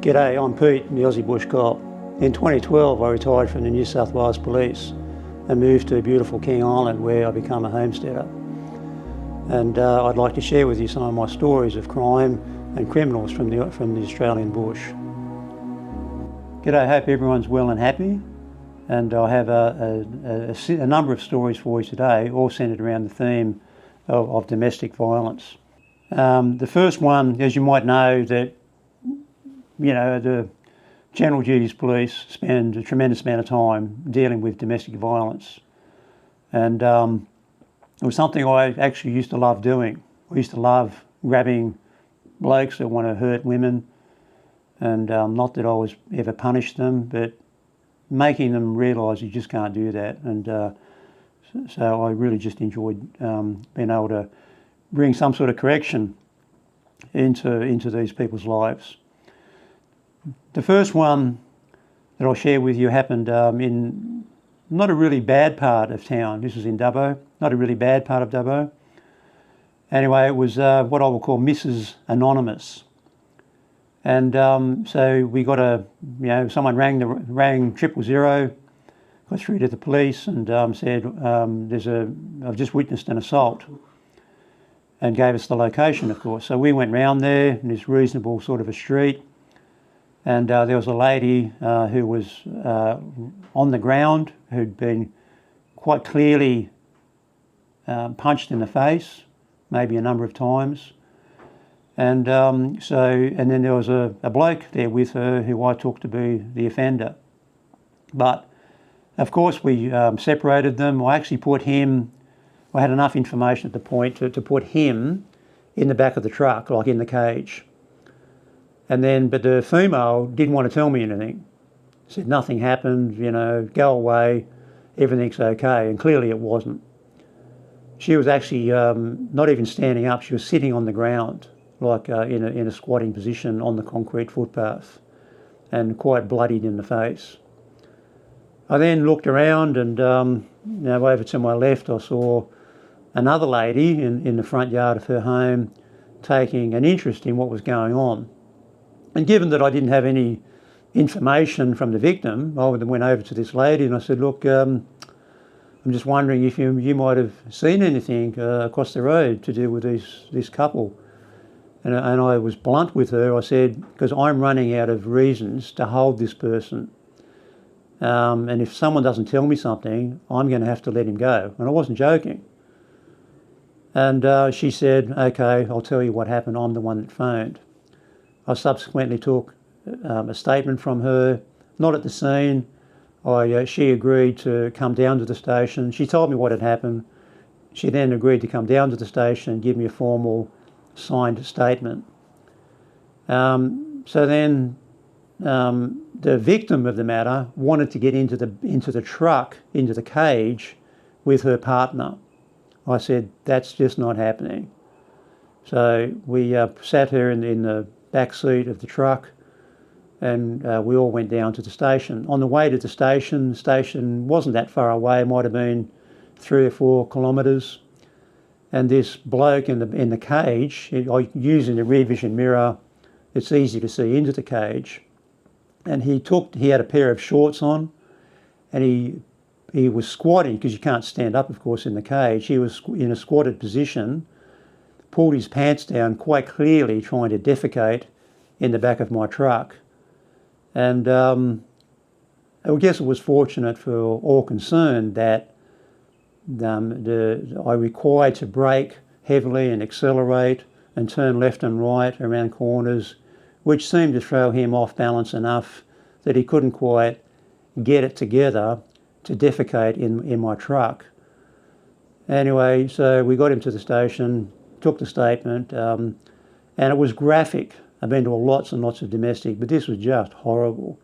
G'day, I'm Pete, the Aussie Bush Cop. In 2012 I retired from the New South Wales Police and moved to beautiful King Island where I became a homesteader. And I'd like to share with you some of my stories of crime and criminals from the Australian bush. G'day, hope everyone's well and happy. And I have a number of stories for you today, all centred around the theme of domestic violence. The first one, as you might know, that the General Duties Police spend a tremendous amount of time dealing with domestic violence. And it was something I actually used to love doing. I used to love grabbing blokes that want to hurt women, and not that I was ever punished them, but making them realise you just can't do that. And so I really just enjoyed being able to bring some sort of correction into these people's lives. The first one that I'll share with you happened in not a really bad part of town. This was in Dubbo, not a really bad part of Dubbo. Anyway, it was what I will call Mrs. Anonymous. And so we got someone rang 000, got through to the police and said, I've just witnessed an assault, and gave us the location, of course. So we went round there in this reasonable sort of a street. And there was a lady who was on the ground who'd been quite clearly punched in the face, maybe a number of times. And then there was a bloke there with her who I took to be the offender. But of course we separated them. I actually I had enough information at the point to put him in the back of the truck, like in the cage. But the female didn't want to tell me anything. Said nothing happened, go away, everything's okay, and clearly it wasn't. She was actually not even standing up, she was sitting on the ground, like in a squatting position on the concrete footpath, and quite bloodied in the face. I then looked around and over to my left I saw another lady in the front yard of her home taking an interest in what was going on. And given that I didn't have any information from the victim, I went over to this lady and I said, look, I'm just wondering if you might have seen anything across the road to do with this couple. And I was blunt with her. I said, because I'm running out of reasons to hold this person. And if someone doesn't tell me something, I'm going to have to let him go. And I wasn't joking. And she said, okay, I'll tell you what happened. I'm the one that phoned. I subsequently took a statement from her, not at the scene. She agreed to come down to the station. She told me what had happened. She then agreed to come down to the station and give me a formal signed statement. So then the victim of the matter wanted to get into the truck, into the cage with her partner. I said, that's just not happening. So we sat her in the back seat of the truck, and we all went down to the station. On the way to the station wasn't that far away, it might have been 3 or 4 kilometres. And this bloke in the cage, using the rear vision mirror, it's easy to see into the cage. And he had a pair of shorts on, and he was squatting, because you can't stand up, of course, in the cage. He was in a squatted position, pulled his pants down, quite clearly trying to defecate in the back of my truck. And I guess it was fortunate for all concerned that I required to brake heavily and accelerate and turn left and right around corners, which seemed to throw him off balance enough that he couldn't quite get it together to defecate in my truck. Anyway, so we got him to the station, took the statement, and it was graphic. I've been to lots and lots of domestic, but this was just horrible.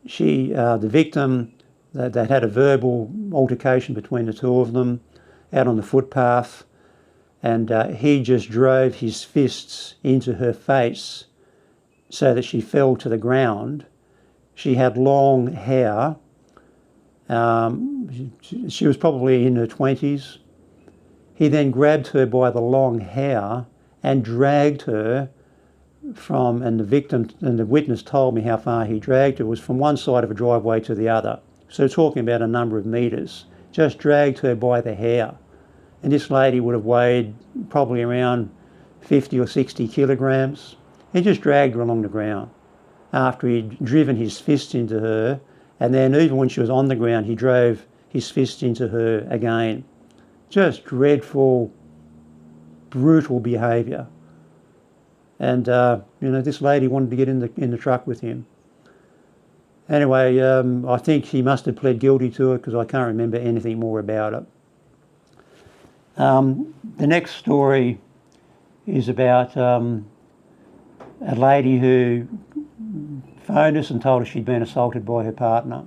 The victim, they had a verbal altercation between the two of them out on the footpath, and he just drove his fists into her face so that she fell to the ground. She had long hair. She was probably in her 20s. He then grabbed her by the long hair and dragged her and the victim and the witness told me how far he dragged her, was from one side of a driveway to the other. So talking about a number of metres, just dragged her by the hair. And this lady would have weighed probably around 50 or 60 kilograms. He just dragged her along the ground after he'd driven his fist into her, and then even when she was on the ground, he drove his fist into her again. Just dreadful, brutal behaviour. And this lady wanted to get in the truck with him. Anyway, I think he must have pled guilty to it because I can't remember anything more about it. The next story is about a lady who phoned us and told us she'd been assaulted by her partner.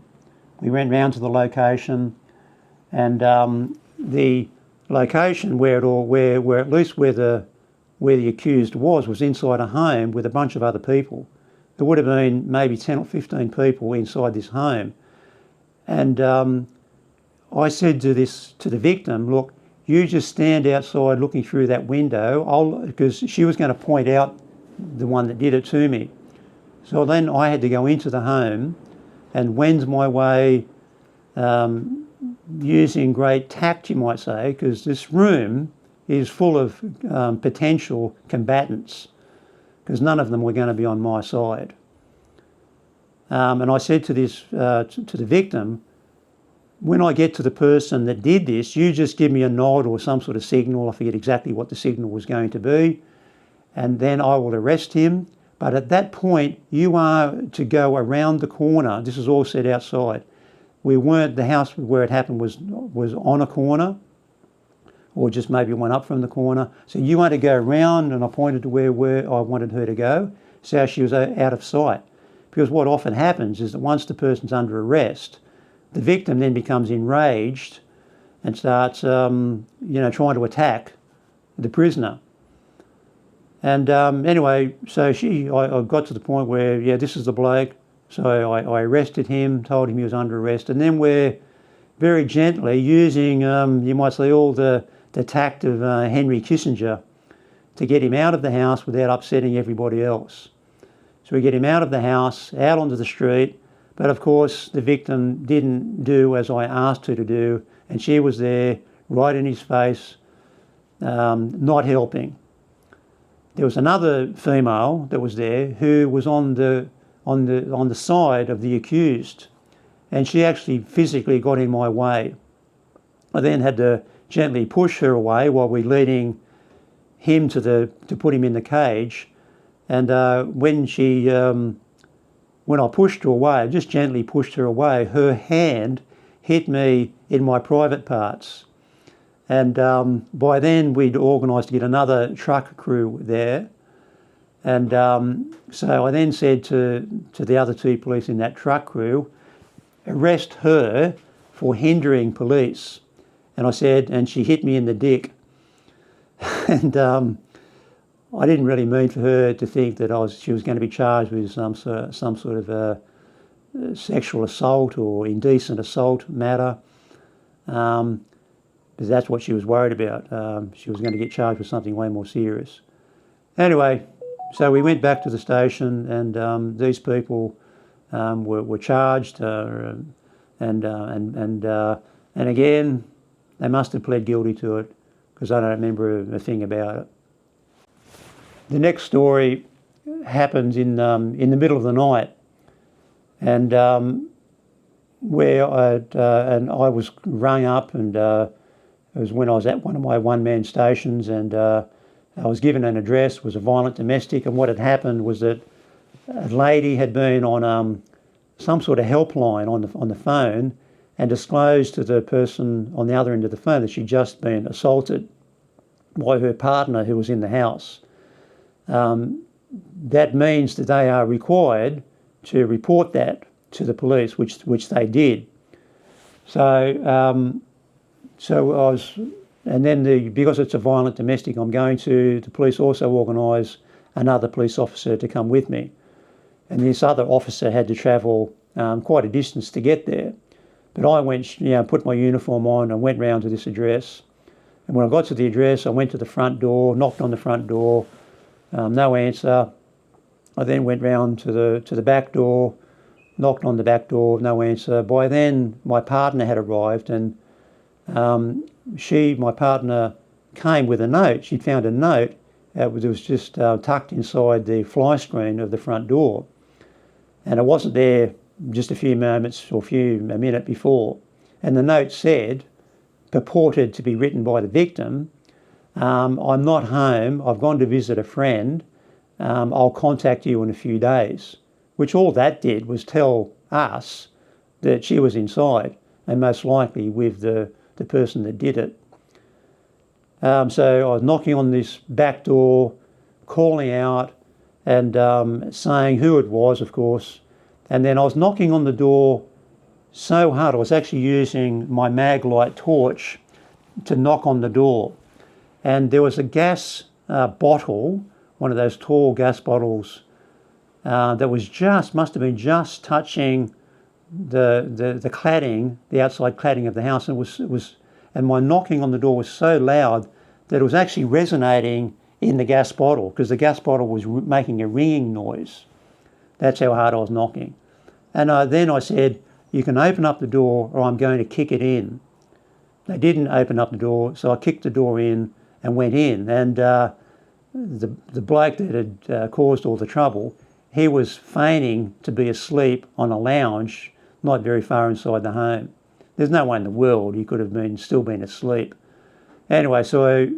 We went round to the location, and the location where at least where the accused was inside a home with a bunch of other people. There would have been maybe 10 or 15 people inside this home. And I said to the victim, look, you just stand outside looking through that window, because she was going to point out the one that did it to me. So then I had to go into the home and wend my way using great tact, you might say, because this room is full of potential combatants, because none of them were going to be on my side. And I said to the victim, when I get to the person that did this, you just give me a nod or some sort of signal. I forget exactly what the signal was going to be, and then I will arrest him. But at that point, you are to go around the corner. This is all said outside. The house where it happened was on a corner, or just maybe one up from the corner. So you want to go round, and I pointed to where I wanted her to go, so she was out of sight. Because what often happens is that once the person's under arrest, the victim then becomes enraged and starts, trying to attack the prisoner. And anyway, so I got to the point where, this is the bloke. So I arrested him, told him he was under arrest, and then we're very gently using, you might say, all the tact of Henry Kissinger to get him out of the house without upsetting everybody else. So we get him out of the house, out onto the street, but of course the victim didn't do as I asked her to do, and she was there right in his face, not helping. There was another female that was there who was on the side of the accused, and she actually physically got in my way. I then had to gently push her away while we're leading him to put him in the cage. And when I pushed her away, I just gently pushed her away, her hand hit me in my private parts. And by then we'd organised to get another truck crew there. And so I then said to the other two police in that truck crew, arrest her for hindering police. And I said, and she hit me in the dick. And I didn't really mean for her to think that she was going to be charged with some sort of sexual assault or indecent assault matter, because that's what she was worried about. She was going to get charged with something way more serious. Anyway, so we went back to the station, and these people were charged, and again, they must have pled guilty to it, because I don't remember a thing about it. The next story happens in the middle of the night, and I was rung up, and it was when I was at one of my one-man stations, and I was given an address. It was a violent domestic, and what had happened was that a lady had been on some sort of helpline on the phone, and disclosed to the person on the other end of the phone that she'd just been assaulted by her partner who was in the house. That means that they are required to report that to the police, which they did. So because it's a violent domestic, the police also organise another police officer to come with me, and this other officer had to travel quite a distance to get there. But I went, put my uniform on and went round to this address. And when I got to the address, I went to the front door, knocked on the front door. No answer. I then went round to the back door, knocked on the back door, no answer. By then, my partner had arrived, and my partner, came with a note. She'd found a note that was just tucked inside the fly screen of the front door, and it wasn't there just a few moments or a minute before. And the note said, purported to be written by the victim, I'm not home, I've gone to visit a friend, I'll contact you in a few days. Which all that did was tell us that she was inside, and most likely with the person that did it. So I was knocking on this back door, calling out and saying who it was, of course. And then I was knocking on the door so hard, I was actually using my mag light torch to knock on the door. And there was a gas bottle, one of those tall gas bottles, that must have been just touching the cladding, the outside cladding of the house, and my knocking on the door was so loud that it was actually resonating in the gas bottle, because the gas bottle was making a ringing noise. That's how hard I was knocking. And then I said, you can open up the door or I'm going to kick it in. They didn't open up the door, so I kicked the door in and went in. And the bloke that had caused all the trouble, he was feigning to be asleep on a lounge not very far inside the home. There's no way in the world he could have still been asleep. Anyway, so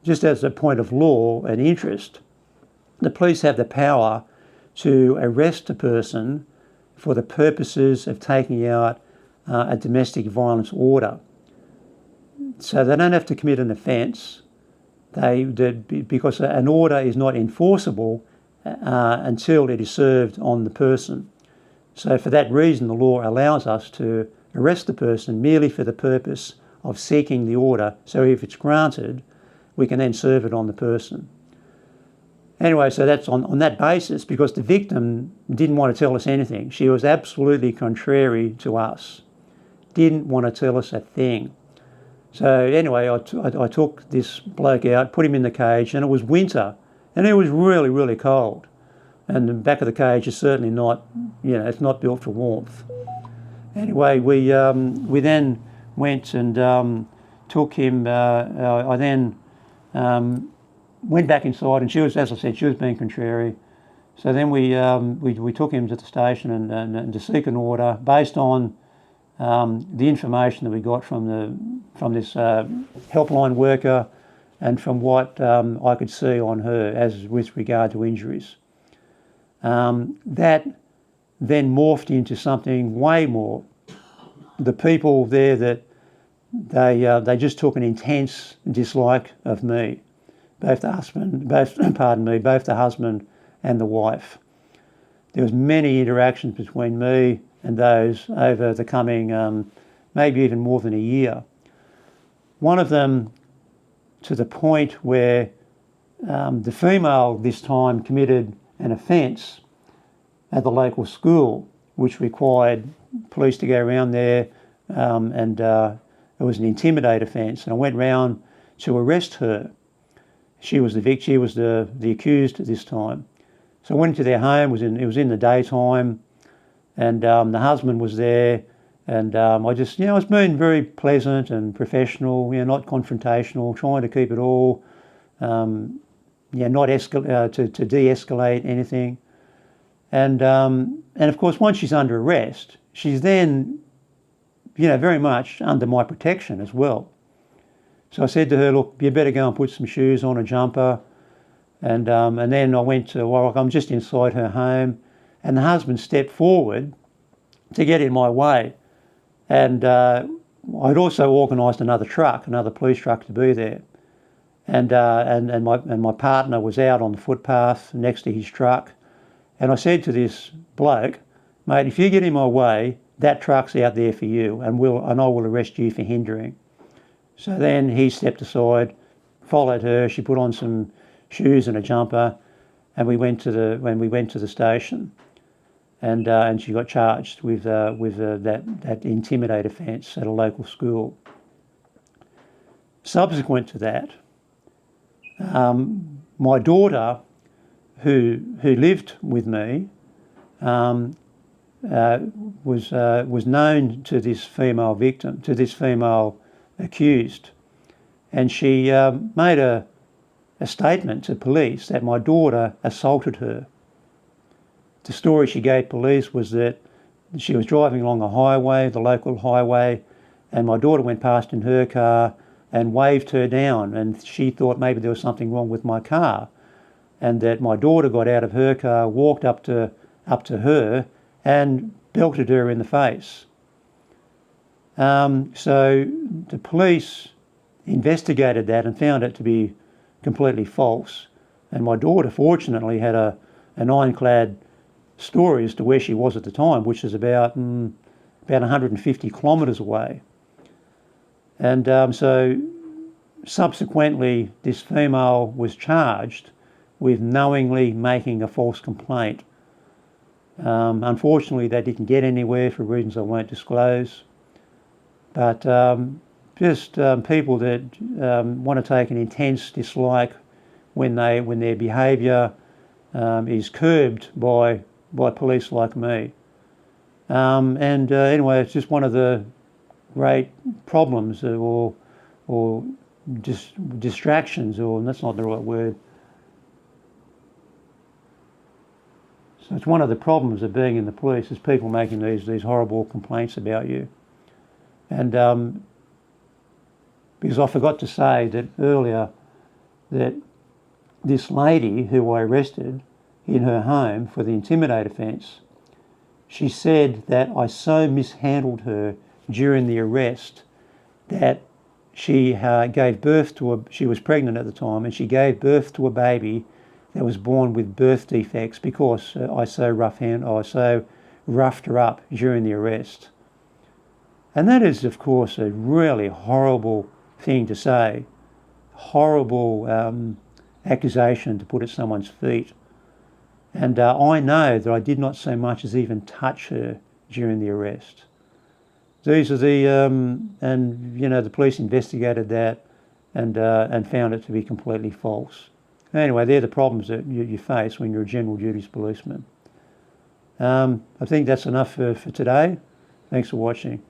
just as a point of law and interest, the police have the power to arrest a person for the purposes of taking out a domestic violence order. So they don't have to commit an offence, because an order is not enforceable until it is served on the person. So for that reason, the law allows us to arrest the person merely for the purpose of seeking the order. So if it's granted, we can then serve it on the person. Anyway, so that's on that basis, because the victim didn't want to tell us anything. She was absolutely contrary to us, didn't want to tell us a thing. So anyway, I took this bloke out, put him in the cage, and it was winter, and it was really, really cold. And the back of the cage is certainly not, it's not built for warmth. Anyway, we then went and took him. I then went back inside, and she was, as I said, she was being contrary. So then we took him to the station and to seek an order based on the information that we got from this helpline worker and from what I could see on her as with regard to injuries. That then morphed into something way more. The people there, that they just took an intense dislike of me, both the husband and the wife. There was many interactions between me and those over the coming maybe even more than a year. One of them to the point where the female this time committed an offence at the local school, which required police to go around there, and it was an intimidate offence. And I went round to arrest her. She was the victim. She was the accused at this time. So I went into their home. It was in the daytime, and the husband was there. And I was being very pleasant and professional, not confrontational, trying to keep it all, not to de-escalate anything. And of course, once she's under arrest, she's then, very much under my protection as well. So I said to her, look, you better go and put some shoes on, a jumper. And then I went to, I'm just inside her home, and the husband stepped forward to get in my way. And I'd also organised another police truck to be there. And my partner was out on the footpath next to his truck. And I said to this bloke, mate, if you get in my way, that truck's out there for you, and I will arrest you for hindering. So then he stepped aside, followed her. She put on some shoes and a jumper, and we went to the station, and she got charged with that intimidate offence at a local school. Subsequent to that, my daughter, who lived with me was known to this female victim, to this female accused, and she made a statement to police that my daughter assaulted her. The story she gave police was that she was driving along a highway, the local highway, and my daughter went past in her car and waved her down, and she thought maybe there was something wrong with my car, and that my daughter got out of her car, walked up to her and belted her in the face. So the police investigated that and found it to be completely false, and my daughter fortunately had an ironclad story as to where she was at the time, which is about 150 kilometres away. And so subsequently this female was charged with knowingly making a false complaint. Unfortunately they didn't get anywhere for reasons I won't disclose, but just people that want to take an intense dislike when their behaviour is curbed by police like me. Anyway, it's just one of the great problems or distractions, or that's not the right word. So it's one of the problems of being in the police is people making these horrible complaints about you. And because I forgot to say that earlier that this lady who I arrested in her home for the intimidate offence, she said that I so mishandled her during the arrest that she gave birth to she was pregnant at the time, and she gave birth to a baby that was born with birth defects because I so roughed her up during the arrest. And that is, of course, a really horrible thing to say, horrible accusation to put at someone's feet. And I know that I did not so much as even touch her during the arrest. These are the the police investigated that and found it to be completely false. Anyway, they're the problems that you face when you're a general duties policeman. I think that's enough for today. Thanks for watching.